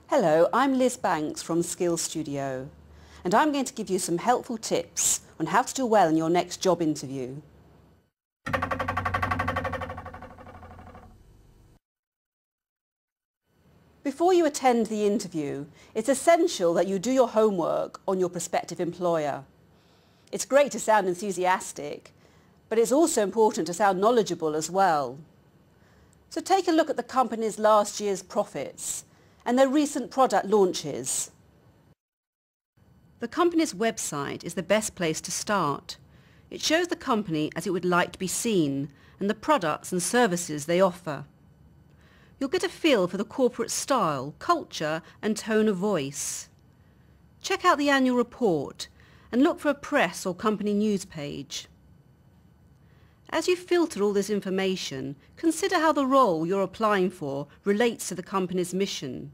Hello, I'm Liz Banks from Skills Studio, and I'm going to give you some helpful tips on how to do well in your next job interview. Before you attend the interview, it's essential that you do your homework on your prospective employer. It's great to sound enthusiastic, but it's also important to sound knowledgeable as well. So take a look at the company's last year's profits and their recent product launches. The company's website is the best place to start. It shows the company as it would like to be seen and the products and services they offer. You'll get a feel for the corporate style, culture and tone of voice. Check out the annual report and look for a press or company news page. As you filter all this information, consider how the role you're applying for relates to the company's mission.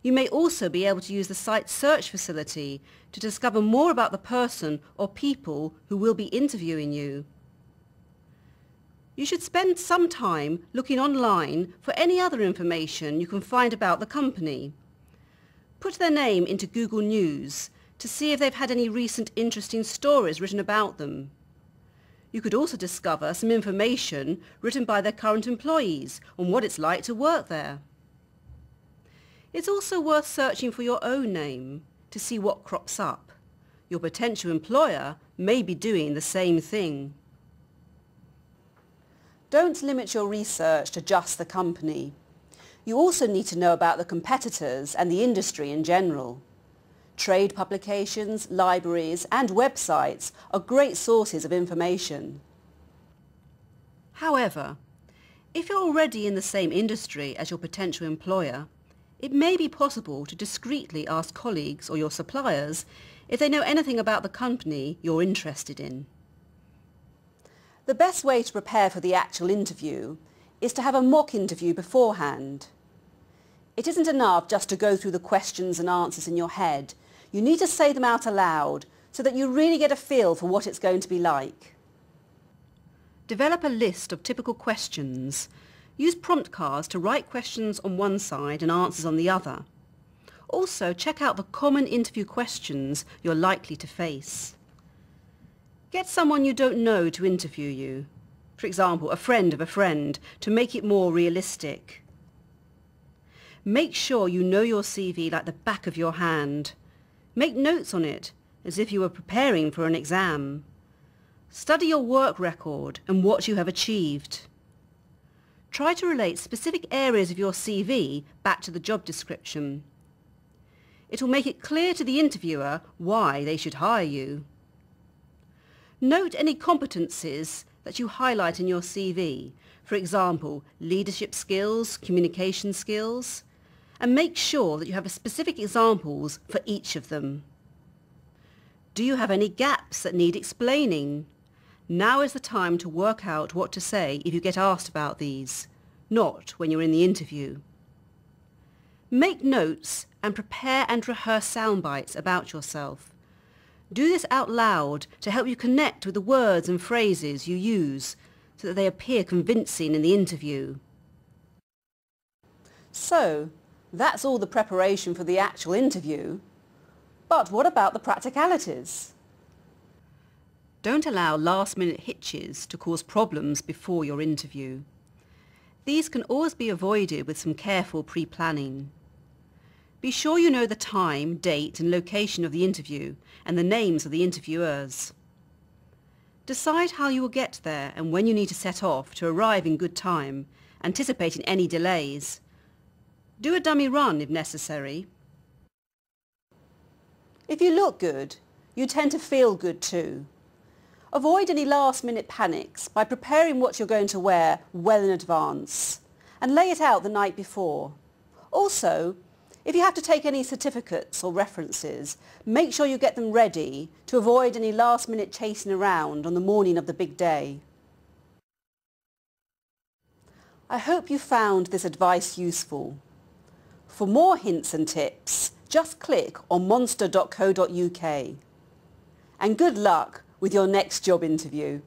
You may also be able to use the site's search facility to discover more about the person or people who will be interviewing you. You should spend some time looking online for any other information you can find about the company. Put their name into Google News to see if they've had any recent interesting stories written about them. You could also discover some information written by their current employees on what it's like to work there. It's also worth searching for your own name to see what crops up. Your potential employer may be doing the same thing. Don't limit your research to just the company. You also need to know about the competitors and the industry in general. Trade publications, libraries and websites are great sources of information. However, if you're already in the same industry as your potential employer, it may be possible to discreetly ask colleagues or your suppliers if they know anything about the company you're interested in. The best way to prepare for the actual interview is to have a mock interview beforehand. It isn't enough just to go through the questions and answers in your head. You need to say them out aloud so that you really get a feel for what it's going to be like. Develop a list of typical questions. Use prompt cards to write questions on one side and answers on the other. Also, check out the common interview questions you're likely to face. Get someone you don't know to interview you. For example, a friend of a friend, to make it more realistic. Make sure you know your CV like the back of your hand. Make notes on it as if you were preparing for an exam. Study your work record and what you have achieved. Try to relate specific areas of your CV back to the job description. It will make it clear to the interviewer why they should hire you. Note any competencies that you highlight in your CV, for example, leadership skills, communication skills, and make sure that you have specific examples for each of them. Do you have any gaps that need explaining? Now is the time to work out what to say if you get asked about these, not when you're in the interview. Make notes and prepare and rehearse sound bites about yourself. Do this out loud to help you connect with the words and phrases you use so that they appear convincing in the interview. So, that's all the preparation for the actual interview. But what about the practicalities? Don't allow last-minute hitches to cause problems before your interview. These can always be avoided with some careful pre-planning. Be sure you know the time, date and location of the interview and the names of the interviewers. Decide how you will get there and when you need to set off to arrive in good time, anticipating any delays. Do a dummy run if necessary. If you look good, you tend to feel good too. Avoid any last-minute panics by preparing what you're going to wear well in advance and lay it out the night before. Also, if you have to take any certificates or references, make sure you get them ready to avoid any last-minute chasing around on the morning of the big day. I hope you found this advice useful. For more hints and tips, just click on monster.co.uk. And good luck with your next job interview.